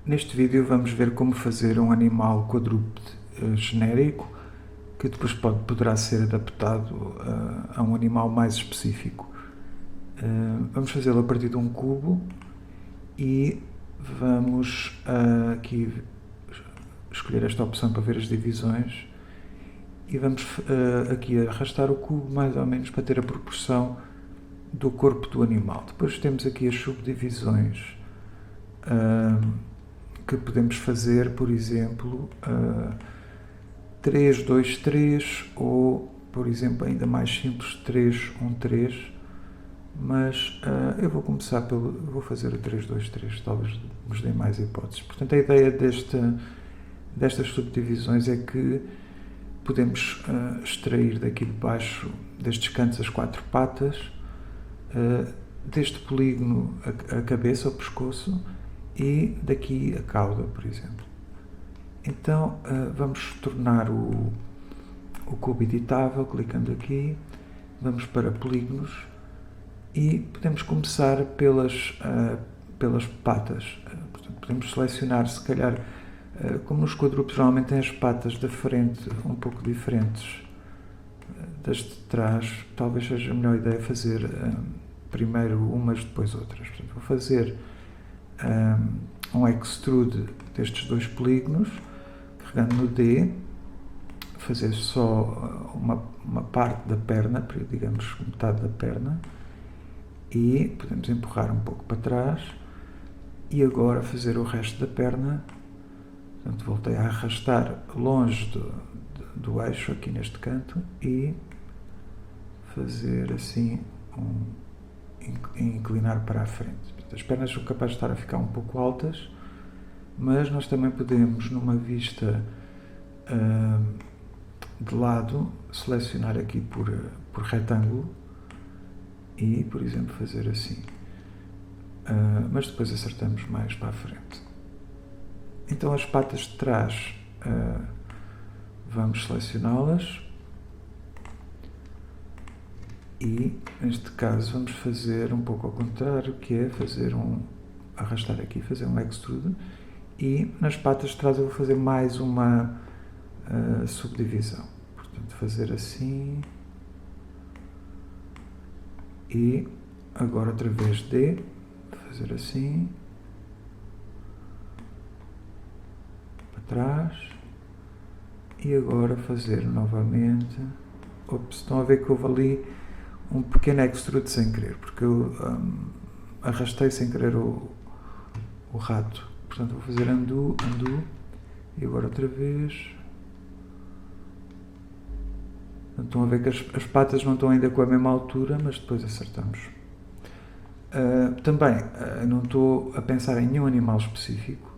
Neste vídeo vamos ver como fazer um animal quadrúpede genérico que depois poderá ser adaptado a um animal mais específico. Vamos fazê-lo a partir de um cubo e vamos aqui escolher esta opção para ver as divisões e vamos aqui arrastar o cubo mais ou menos para ter a proporção do corpo do animal. Depois temos aqui as subdivisões que podemos fazer, por exemplo, 3, 2, 3 ou, por exemplo, ainda mais simples, 3, 1, 3, mas eu vou começar vou fazer o 3, 2, 3, talvez nos dê mais hipóteses. Portanto, a ideia destas subdivisões é que podemos extrair daqui de baixo, destes cantos, as 4 patas, deste polígono a cabeça, o pescoço, e daqui a cauda, por exemplo. Então vamos tornar o cubo editável, clicando aqui, vamos para polígonos e podemos começar pelas patas. Portanto, podemos selecionar, se calhar, como nos quadrúpedes normalmente tem as patas da frente um pouco diferentes das de trás, talvez seja a melhor ideia fazer primeiro umas, depois outras. Portanto, vou fazer um extrude destes dois polígonos, carregando no D, fazer só uma parte da perna, digamos metade da perna, e podemos empurrar um pouco para trás, e agora fazer o resto da perna. Portanto, voltei a arrastar longe do eixo aqui neste canto e fazer assim inclinar para a frente. Portanto, as pernas são capazes de estar a ficar um pouco altas, mas nós também podemos, numa vista de lado, selecionar aqui por retângulo e, por exemplo, fazer assim. Mas depois acertamos mais para a frente. Então as patas de trás vamos selecioná-las e, neste caso, vamos fazer um pouco ao contrário, que é fazer arrastar aqui, fazer um extrude, e nas patas de trás eu vou fazer mais uma subdivisão. Portanto, fazer assim e agora outra vez D, fazer assim para trás e agora fazer novamente. Ops, estão a ver que houve ali um pequeno extrude sem querer, porque eu arrastei sem querer o rato. Portanto, vou fazer undo e agora outra vez. Portanto, estão a ver que as patas não estão ainda com a mesma altura, mas depois acertamos. Também não estou a pensar em nenhum animal específico,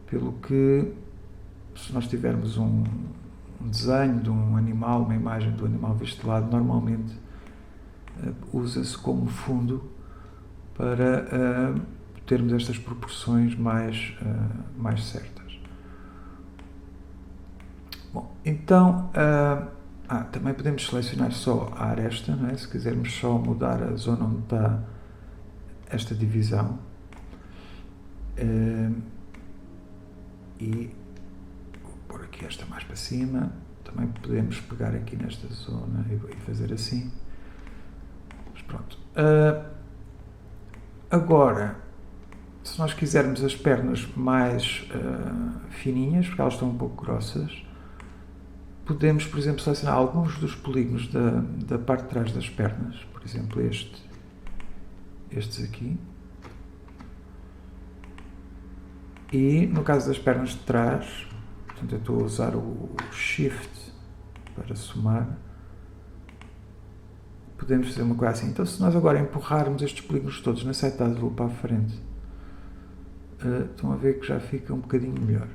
pelo que, se nós tivermos um desenho de um animal, uma imagem do animal visto de lado, normalmente usa-se como fundo para termos estas proporções mais certas. Bom, então também podemos selecionar só a aresta, não é? Se quisermos só mudar a zona onde está esta divisão, e vou pôr aqui esta mais para cima. Também podemos pegar aqui nesta zona e fazer assim. Mas pronto. Agora, se nós quisermos as pernas mais fininhas, porque elas estão um pouco grossas, podemos, por exemplo, selecionar alguns dos polígonos da parte de trás das pernas, por exemplo, estes aqui. E no caso das pernas de trás, portanto, eu estou a usar o Shift para somar, podemos fazer uma coisa assim. Então, se nós agora empurrarmos estes polígonos todos na seta azul para a frente, estão a ver que já fica um bocadinho melhor.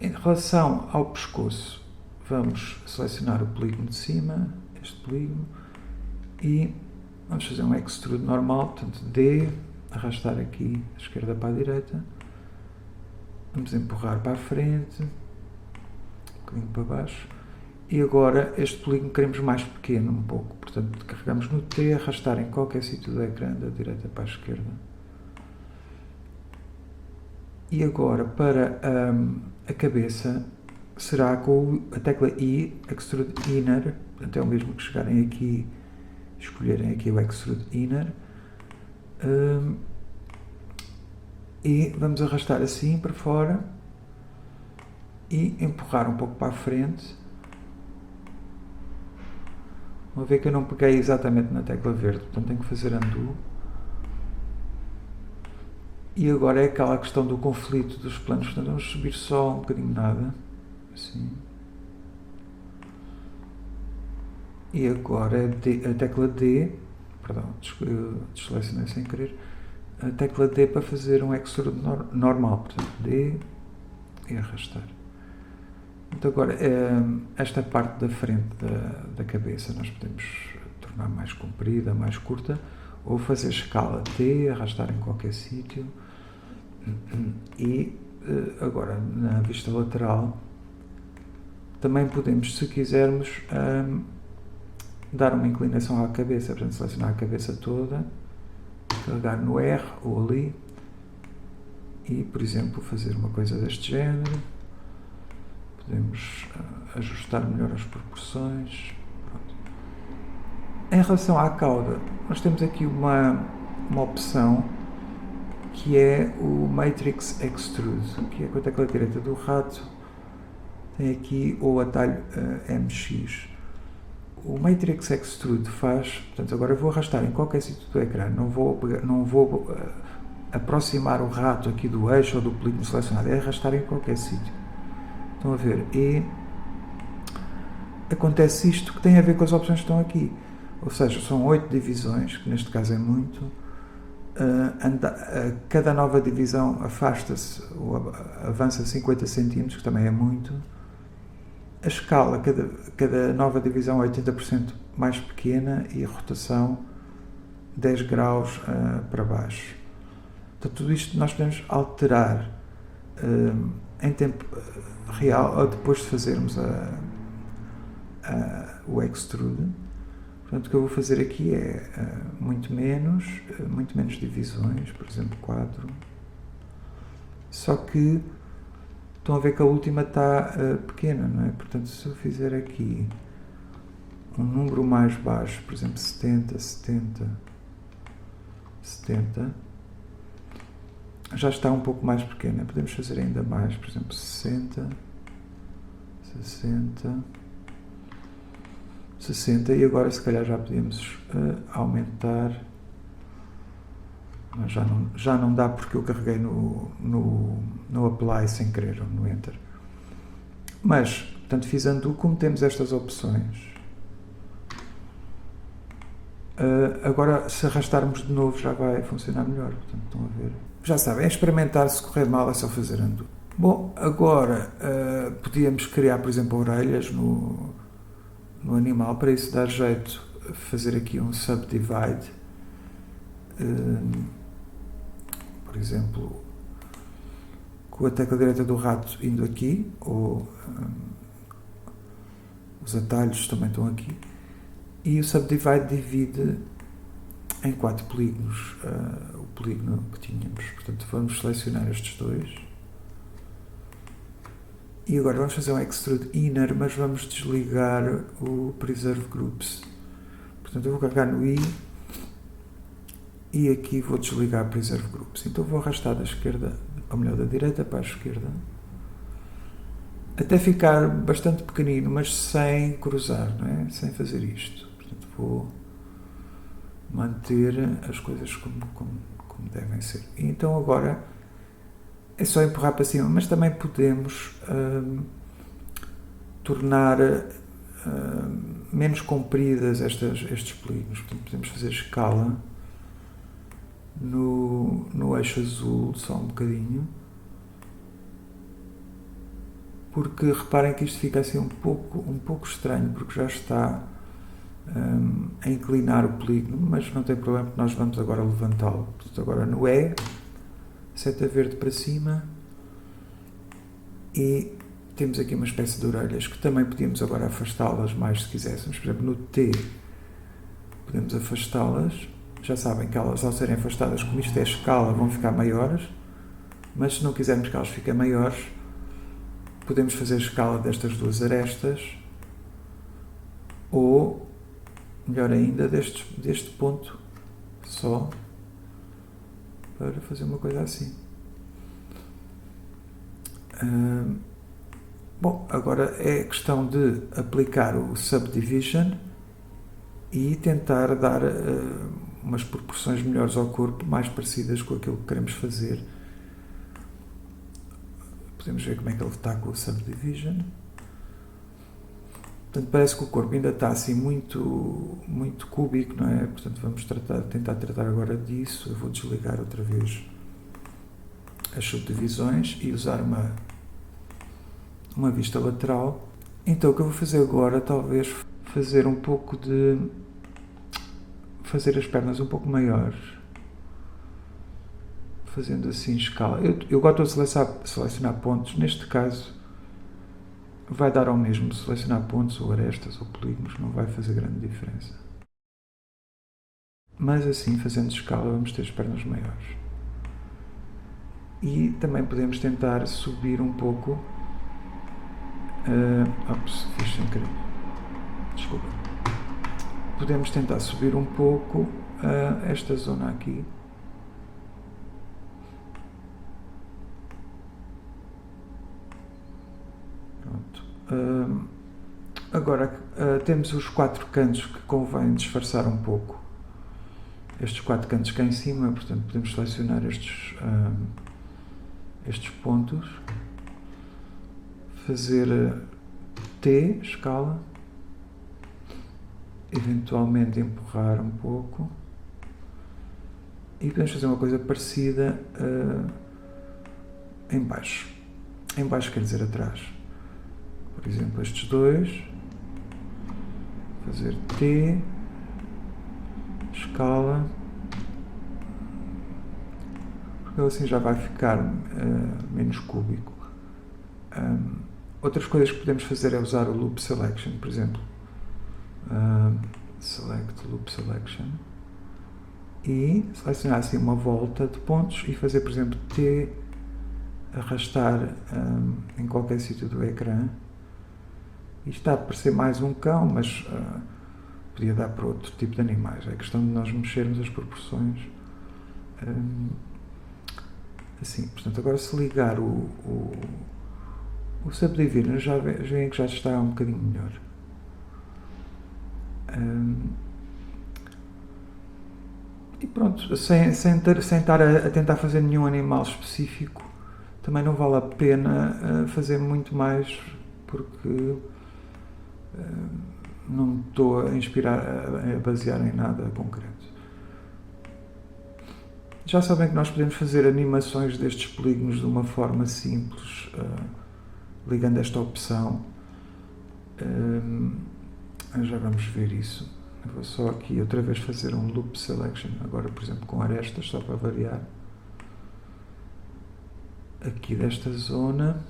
Em relação ao pescoço, vamos selecionar o polígono de cima, este polígono, e vamos fazer um extrude normal, portanto D, arrastar aqui da esquerda para a direita, vamos empurrar para a frente, um bocadinho para baixo, e agora este polígono queremos mais pequeno um pouco, portanto carregamos no T, arrastar em qualquer sítio do ecrã, da direita para a esquerda, E agora para a cabeça será com a tecla I, Extrude Inner, portanto é o mesmo que chegarem aqui, escolherem aqui o Extrude Inner, e vamos arrastar assim para fora e empurrar um pouco para a frente. Vão ver que eu não peguei exatamente na tecla verde, portanto tenho que fazer undo. E agora é aquela questão do conflito dos planos, portanto vamos subir só um bocadinho nada, assim. E agora a tecla D, perdão, desselecionei sem querer, a tecla D para fazer um extrude normal, portanto D e arrastar. Então agora, esta parte da frente da cabeça nós podemos tornar mais comprida, mais curta, ou fazer escala T, arrastar em qualquer sítio. E agora, na vista lateral, também podemos, se quisermos, dar uma inclinação à cabeça, portanto selecionar a cabeça toda, carregar no R ou ali, e, por exemplo, fazer uma coisa deste género. Podemos ajustar melhor as proporções. Pronto. Em relação à cauda, nós temos aqui uma opção que é o Matrix Extrude, que é com a tecla direita do rato, tem aqui o atalho MX. O Matrix Extrude faz, portanto agora eu vou arrastar em qualquer sítio do ecrã, não vou aproximar o rato aqui do eixo ou do polígono selecionado, é arrastar em qualquer sítio. Estão a ver? E acontece isto que tem a ver com as opções que estão aqui. Ou seja, são 8 divisões, que neste caso é muito. Cada nova divisão afasta-se ou avança 50 cm, que também é muito. A escala, cada nova divisão é 80% mais pequena e a rotação 10 graus para baixo. Então, tudo isto nós podemos alterar em tempo real, ou depois de fazermos o extrude. Portanto, o que eu vou fazer aqui é muito menos divisões, por exemplo 4. Só que estão a ver que a última está pequena, não é? Portanto, se eu fizer aqui um número mais baixo, por exemplo 70, já está um pouco mais pequena. Podemos fazer ainda mais, por exemplo 60, e agora se calhar já podemos aumentar, mas já não dá porque eu carreguei no Apply sem querer, ou no Enter. Mas, portanto, fiz undo, como temos estas opções, agora se arrastarmos de novo já vai funcionar melhor. Portanto, estão a ver? Já sabem, é experimentar, se correr mal é só fazer undo. Bom, agora podíamos criar, por exemplo, orelhas no animal. Para isso dar jeito a fazer aqui um subdivide, por exemplo com a tecla direita do rato indo aqui, ou os atalhos também estão aqui, e o subdivide divide em 4 polígonos o polígono que tínhamos. Portanto vamos selecionar estes dois e agora vamos fazer um Extrude Inner, mas vamos desligar o Preserve Groups. Portanto eu vou carregar no I e aqui vou desligar Preserve Groups. Então vou arrastar da esquerda, ou melhor, da direita para a esquerda, até ficar bastante pequenino, mas sem cruzar, não é? Sem fazer isto. Portanto vou manter as coisas como devem ser. E então agora é só empurrar para cima, mas também podemos tornar menos compridas estes polígonos. Portanto, podemos fazer escala no eixo azul, só um bocadinho, porque reparem que isto fica assim um pouco estranho, porque já está a inclinar o polígono, mas não tem problema, porque nós vamos agora levantá-lo. Portanto, agora no E, seta verde para cima, e temos aqui uma espécie de orelhas que também podíamos agora afastá-las mais se quiséssemos. Por exemplo, no T podemos afastá-las. Já sabem que elas, ao serem afastadas, como isto é escala, vão ficar maiores. Mas se não quisermos que elas fiquem maiores, podemos fazer a escala destas duas arestas, ou, melhor ainda, deste ponto só, para fazer uma coisa assim. Bom, agora é questão de aplicar o subdivision e tentar dar umas proporções melhores ao corpo, mais parecidas com aquilo que queremos fazer. Podemos ver como é que ele está com o subdivision. Portanto, parece que o corpo ainda está assim muito cúbico, não é? Portanto, vamos tentar tratar agora disso. Eu vou desligar outra vez as subdivisões e usar uma vista lateral. Então, o que eu vou fazer agora, talvez fazer um pouco de... fazer as pernas um pouco maiores. Fazendo assim escala. Eu gosto de selecionar pontos. Neste caso, vai dar ao mesmo selecionar pontos ou arestas ou polígonos, não vai fazer grande diferença. Mas assim, fazendo escala, vamos ter as pernas maiores. E também podemos tentar subir um pouco. Fiz sem querer. Desculpa. Podemos tentar subir um pouco esta zona aqui. Agora temos os 4 cantos que convém disfarçar um pouco. Estes 4 cantos cá em cima, portanto podemos selecionar estes pontos, fazer T, escala, eventualmente empurrar um pouco e podemos fazer uma coisa parecida em baixo. Em baixo quer dizer atrás. Por exemplo, estes dois, fazer T, escala, porque ele assim já vai ficar menos cúbico. Outras coisas que podemos fazer é usar o Loop Selection, por exemplo. Select Loop Selection e selecionar assim uma volta de pontos e fazer, por exemplo, T, arrastar em qualquer sítio do ecrã. Isto está a parecer mais um cão, mas podia dar para outro tipo de animais. É questão de nós mexermos as proporções. Assim, portanto, agora se ligar o subdivision, já veem que já está um bocadinho melhor. E pronto, sem estar a tentar fazer nenhum animal específico, também não vale a pena fazer muito mais, porque não estou a basear em nada concreto. Já sabem que nós podemos fazer animações destes polígonos de uma forma simples, ligando esta opção. Já vamos ver isso. Eu vou só aqui outra vez fazer um Loop Selection, agora por exemplo com arestas, só para variar. Aqui desta zona.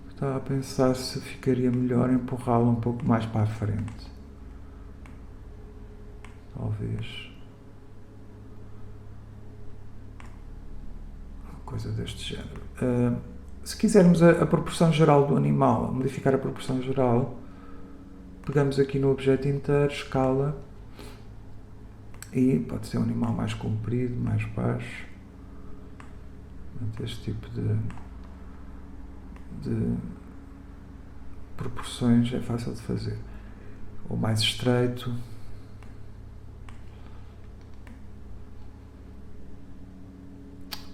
Estava a pensar se ficaria melhor empurrá-lo um pouco mais para a frente. Talvez. Uma coisa deste género. Se quisermos a proporção geral do animal, modificar a proporção geral, pegamos aqui no objeto inteiro, escala, e pode ser um animal mais comprido, mais baixo. Este tipo de proporções é fácil de fazer. Ou mais estreito.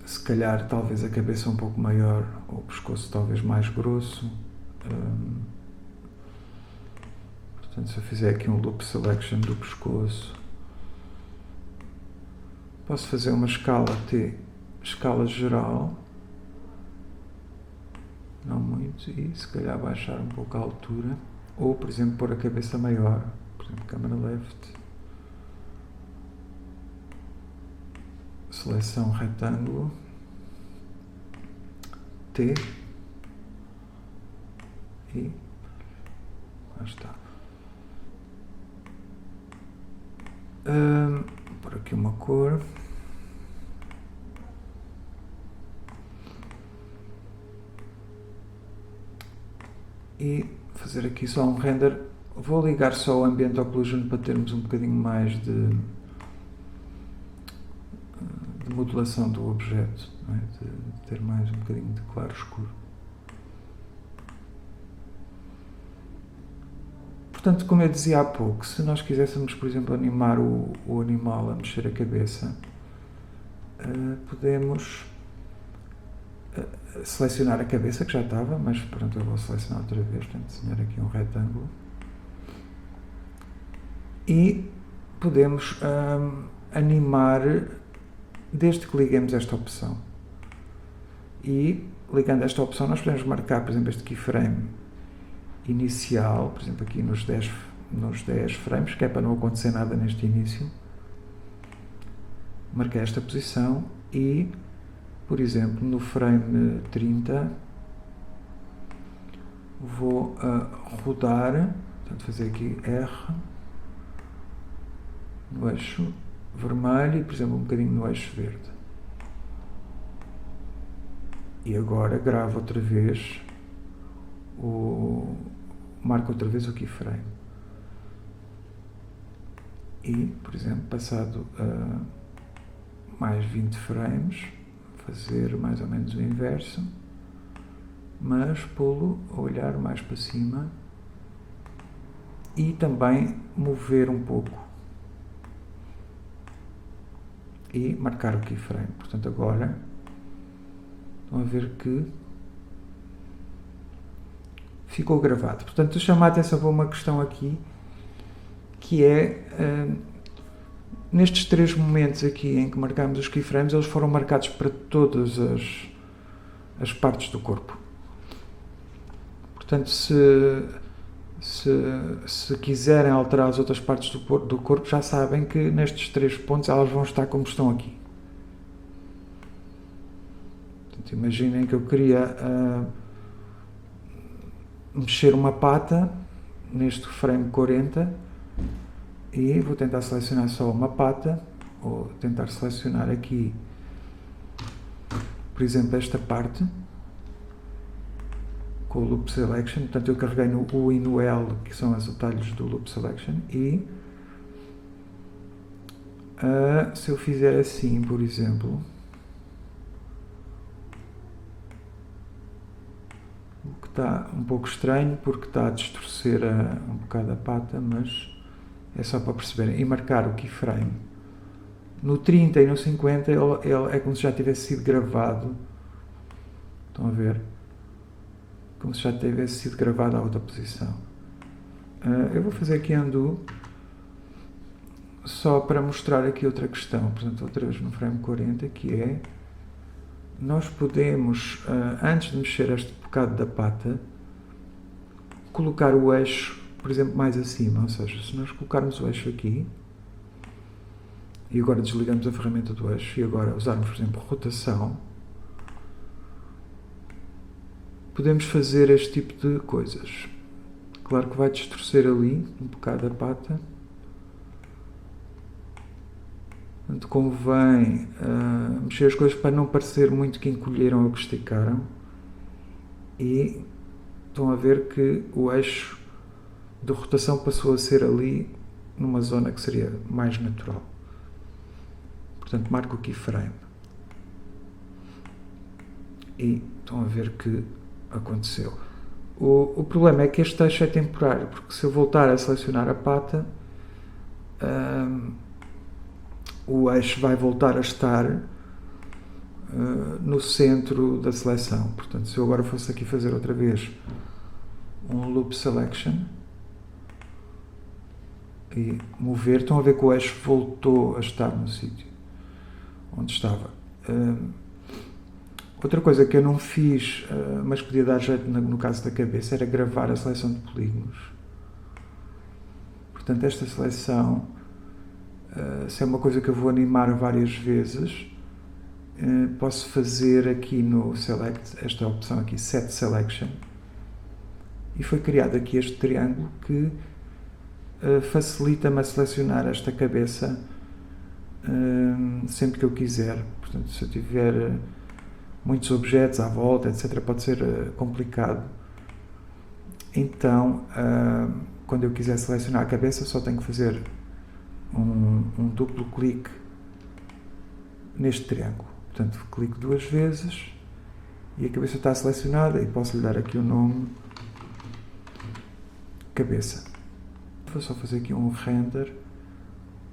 Se calhar talvez a cabeça um pouco maior, ou o pescoço talvez mais grosso. Portanto, se eu fizer aqui um Loop Selection do pescoço, posso fazer uma escala T, escala geral, não muito, e se calhar baixar um pouco a altura, ou por exemplo pôr a cabeça maior, por exemplo câmera left, seleção retângulo, T, e lá está. Por aqui uma cor. e fazer aqui só um render. Vou ligar só o Ambient Occlusion para termos um bocadinho mais de modulação do objeto, não é? De ter mais um bocadinho de claro escuro. Portanto, como eu dizia há pouco, se nós quiséssemos, por exemplo, animar o animal a mexer a cabeça, podemos selecionar a cabeça, que já estava, mas pronto, eu vou selecionar outra vez, portanto, desenhar aqui um retângulo. E podemos animar desde que liguemos esta opção. E, ligando esta opção, nós podemos marcar, por exemplo, este keyframe inicial, por exemplo, aqui nos 10 frames, que é para não acontecer nada neste início. Marquei esta posição e, por exemplo, no frame 30, vou rodar, portanto, fazer aqui R no eixo vermelho e, por exemplo, um bocadinho no eixo verde. E agora gravo outra vez, marco outra vez o keyframe. E, por exemplo, passado mais 20 frames, fazer mais ou menos o inverso, mas pô-lo a olhar mais para cima e também mover um pouco e marcar o keyframe. Portanto, agora estão a ver que ficou gravado. Portanto, eu chamo a atenção para uma questão aqui, que é nestes 3 momentos aqui em que marcamos os keyframes, eles foram marcados para todas as partes do corpo. Portanto, se quiserem alterar as outras partes do corpo, já sabem que nestes 3 pontos elas vão estar como estão aqui. Portanto, imaginem que eu queria mexer uma pata neste frame 40 e vou tentar selecionar só uma pata, ou tentar selecionar aqui, por exemplo, esta parte com o Loop Selection. Portanto, eu carreguei no U e no L, que são os atalhos do Loop Selection, e se eu fizer assim, por exemplo, o que está um pouco estranho porque está a distorcer um bocado a pata, mas é só para perceberem. E marcar o keyframe no 30 e no 50, ele é como se já tivesse sido gravado. Estão a ver? Como se já tivesse sido gravado a outra posição. Eu vou fazer aqui undo só para mostrar aqui outra questão. Portanto, outra vez no frame 40, que é, nós podemos, antes de mexer este bocado da pata, colocar o eixo, por exemplo, mais acima. Ou seja, se nós colocarmos o eixo aqui, e agora desligamos a ferramenta do eixo, e agora usarmos, por exemplo, rotação, podemos fazer este tipo de coisas. Claro que vai distorcer ali um bocado a pata. Portanto, convém mexer as coisas para não parecer muito que encolheram ou que esticaram. E estão a ver que o eixo de rotação passou a ser ali numa zona que seria mais natural. Portanto, marco o keyframe. E estão a ver que aconteceu. O problema é que este eixo é temporário, porque se eu voltar a selecionar a pata, o eixo vai voltar a estar no centro da seleção. Portanto, se eu agora fosse aqui fazer outra vez um Loop Selection e mover, estão a ver que o eixo voltou a estar no sítio onde estava. Outra coisa que eu não fiz, mas podia dar jeito no caso da cabeça, era gravar a seleção de polígonos. Portanto, esta seleção, se é uma coisa que eu vou animar várias vezes, posso fazer aqui no Select, esta opção aqui, Set Selection, e foi criado aqui este triângulo que facilita-me a selecionar esta cabeça sempre que eu quiser. Portanto, se eu tiver muitos objetos à volta, etc., pode ser complicado Então, quando eu quiser selecionar a cabeça, só tenho que fazer um duplo clique neste triângulo. Portanto, clico 2 vezes e a cabeça está selecionada e posso lhe dar aqui o nome cabeça. Vou só fazer aqui um render,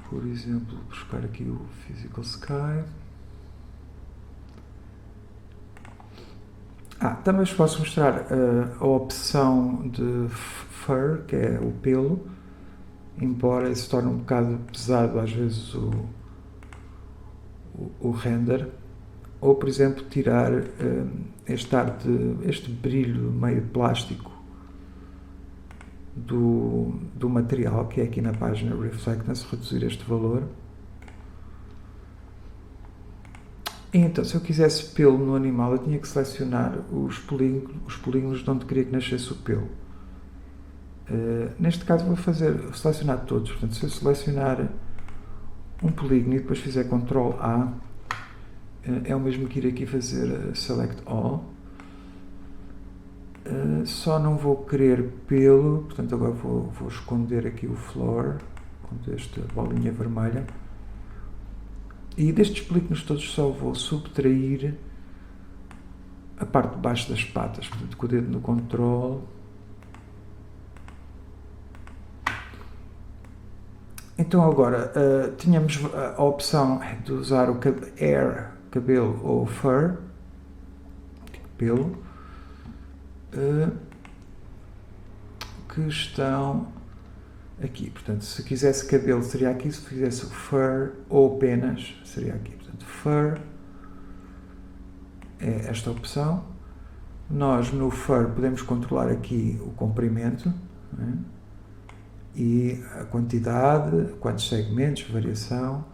por exemplo, buscar aqui o Physical Sky. Também vos posso mostrar a opção de fur, que é o pelo, embora isso torne um bocado pesado às vezes o render, ou por exemplo tirar este brilho meio plástico do material, que é aqui na página Reflectance, reduzir este valor. E então, se eu quisesse pelo no animal, eu tinha que selecionar os polígonos de onde queria que nascesse o pelo. Neste caso vou selecionar todos. Portanto, se eu selecionar um polígono e depois fizer Ctrl A, é o mesmo que ir aqui fazer Select All. Só não vou querer pelo, portanto agora vou esconder aqui o floor, com esta bolinha vermelha. E destes polígonos todos só vou subtrair a parte de baixo das patas, portanto com o dedo no Ctrl. Então agora, tínhamos a opção de usar o hair, cabelo, ou fur, pelo, que estão aqui. Portanto, se quisesse cabelo seria aqui, se fizesse fur ou penas seria aqui. Portanto, fur é esta opção. Nós no fur podemos controlar aqui o comprimento, né? E a quantidade, quantos segmentos, variação.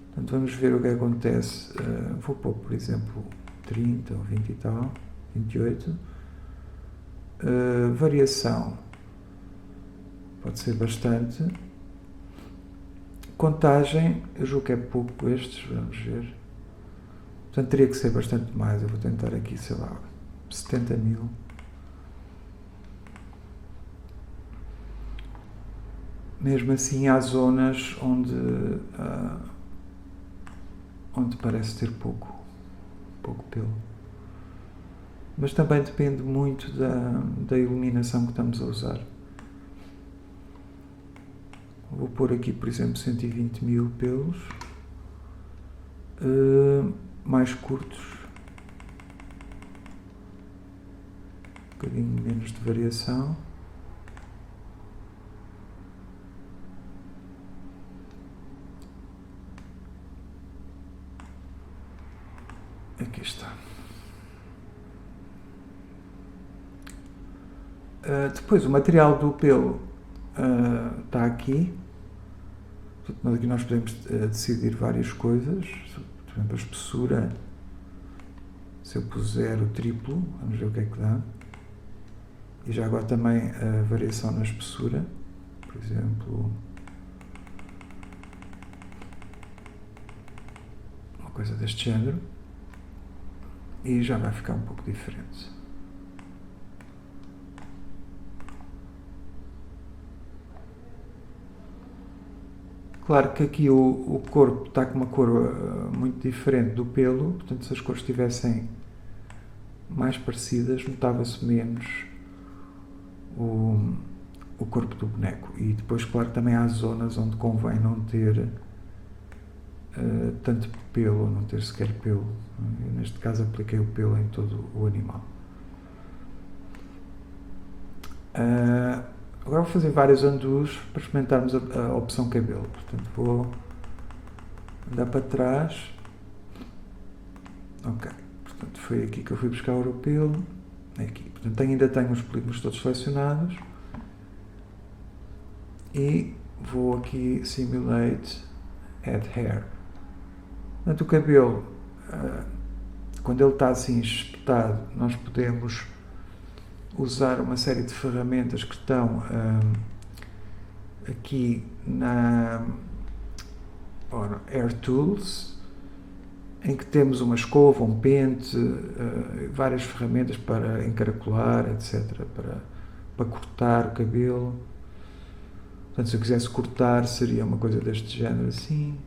Portanto, vamos ver o que acontece. Vou pôr, por exemplo, 30 ou 20 e tal, 28. Variação pode ser bastante. Contagem, eu julgo que é pouco estes, vamos ver. Portanto, teria que ser bastante mais. Eu vou tentar aqui, sei lá, 70 mil. Mesmo assim, há zonas onde parece ter pouco pelo. Mas também depende muito da iluminação que estamos a usar. Vou pôr aqui, por exemplo, 120 mil pelos, mais curtos, um bocadinho menos de variação. Aqui está. Depois o material do pelo está aqui. Mas aqui nós podemos decidir várias coisas. Por exemplo, a espessura. Se eu puser o triplo, vamos ver o que é que dá. E já agora também a variação na espessura. Por exemplo, uma coisa deste género. E já vai ficar um pouco diferente. Claro que aqui o corpo está com uma cor muito diferente do pelo, portanto, se as cores estivessem mais parecidas, notava-se menos o corpo do boneco. E depois, claro, também há zonas onde convém não ter tanto pelo, não ter sequer pelo. Eu, neste caso, apliquei o pelo em todo o animal. Agora vou fazer vários undos para experimentarmos a opção cabelo. Portanto, vou andar para trás. Ok. Portanto, foi aqui que eu fui buscar o pelo. Aqui. Portanto, ainda tenho os polígonos todos selecionados. E vou aqui Simulate Add Hair. Portanto, o cabelo, quando ele está assim espetado, nós podemos usar uma série de ferramentas que estão aqui na Air Tools, em que temos uma escova, um pente, várias ferramentas para encaracolar, etc., para cortar o cabelo. Portanto, se eu quisesse cortar, seria uma coisa deste género assim.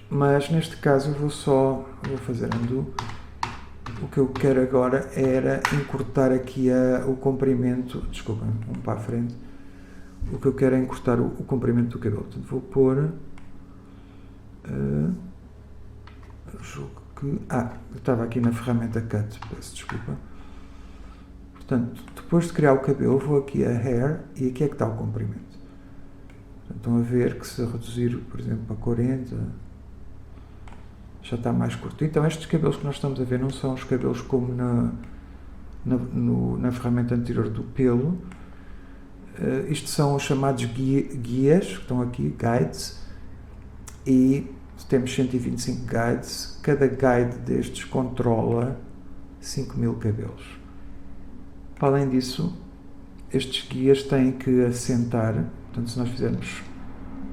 Mas neste caso eu vou fazer undo. O que eu quero agora era encurtar aqui o comprimento, desculpa, para a frente. O que eu quero é encurtar o comprimento do cabelo. Portanto, vou pôr, julgo que, eu estava aqui na ferramenta Cut, peço desculpa. Portanto, depois de criar o cabelo, vou aqui a Hair e aqui é que está o comprimento. Portanto, estão a ver que se reduzir, por exemplo, para 40, já está mais curto. Então, estes cabelos que nós estamos a ver não são os cabelos como na ferramenta anterior do pelo. Isto são os chamados guias, que estão aqui, guides, e temos 125 guides. Cada guide destes controla 5.000 cabelos. Para além disso, estes guias têm que assentar, portanto, se nós fizermos,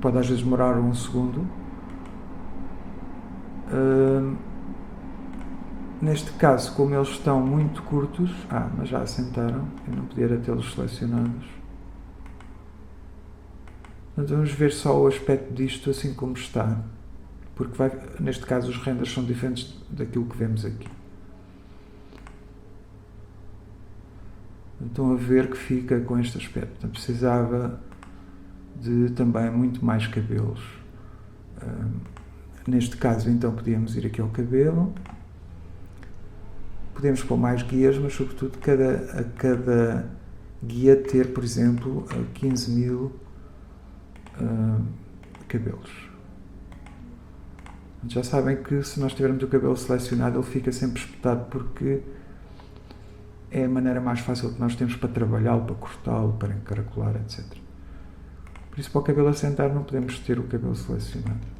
pode às vezes demorar um segundo. Neste caso, como eles estão muito curtos, mas já assentaram, eu não podia tê-los selecionados. Portanto, vamos ver só o aspecto disto assim como está, porque neste caso os renders são diferentes daquilo que vemos aqui. Estão a ver que fica com este aspecto. Portanto, precisava de também muito mais cabelos. Neste caso, então, podíamos ir aqui ao cabelo. Podemos pôr mais guias, mas sobretudo cada guia ter, por exemplo, 15.000 cabelos. Já sabem que se nós tivermos o cabelo selecionado, ele fica sempre espetado, porque é a maneira mais fácil que nós temos para trabalhá-lo, para cortá-lo, para encaracolar, etc. Por isso, para o cabelo assentar, não podemos ter o cabelo selecionado.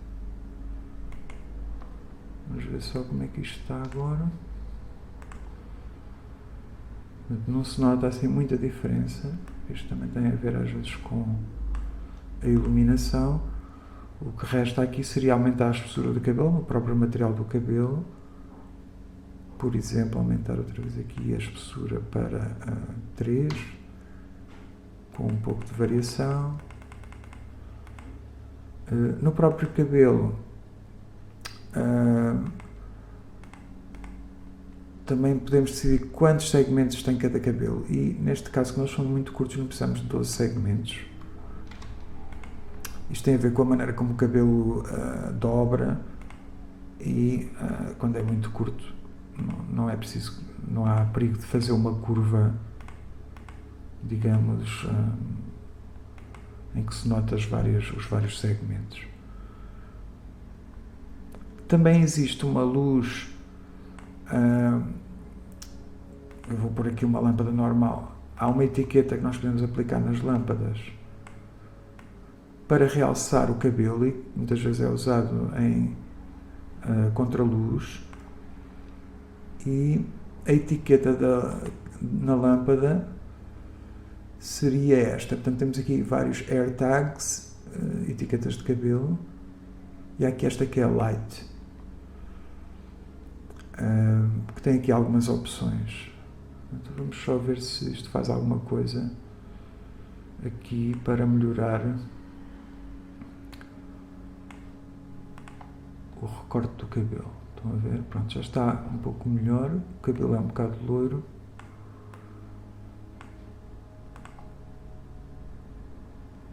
Vamos ver só como é que isto está agora. Não se nota assim muita diferença. Isto também tem a ver às vezes com a iluminação. O que resta aqui seria aumentar a espessura do cabelo, no próprio material do cabelo. Por exemplo, aumentar outra vez aqui a espessura para 3, com um pouco de variação. No próprio cabelo, também podemos decidir quantos segmentos tem cada cabelo, e neste caso, que nós somos muito curtos, não precisamos de 12 segmentos. Isto tem a ver com a maneira como o cabelo dobra, e quando é muito curto não é preciso, não há perigo de fazer uma curva, digamos, em que se nota os vários segmentos. Também existe uma luz, eu vou pôr aqui uma lâmpada normal. Há uma etiqueta que nós podemos aplicar nas lâmpadas para realçar o cabelo, e muitas vezes é usado em contraluz, e a etiqueta na lâmpada seria esta. Portanto, temos aqui vários AirTags, etiquetas de cabelo, e há aqui esta que é Light, que tem aqui algumas opções. Então, vamos só ver se isto faz alguma coisa aqui para melhorar o recorte do cabelo. Estão a ver? Pronto, já está um pouco melhor. O cabelo é um bocado loiro.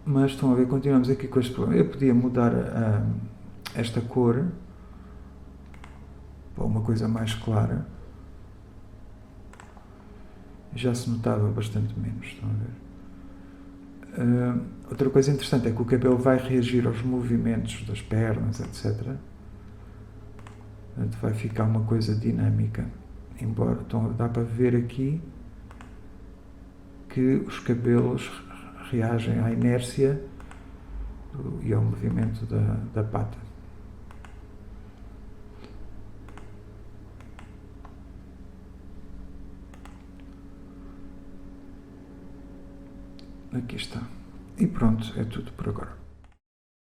Mas estão a ver, continuamos aqui com este problema. Eu podia mudar esta cor para uma coisa mais clara. Já se notava bastante menos, estão a ver? Outra coisa interessante é que o cabelo vai reagir aos movimentos das pernas, etc. Portanto, vai ficar uma coisa dinâmica. Embora, então, dá para ver aqui que os cabelos reagem à inércia e ao movimento da pata. Aqui está. E pronto, é tudo por agora.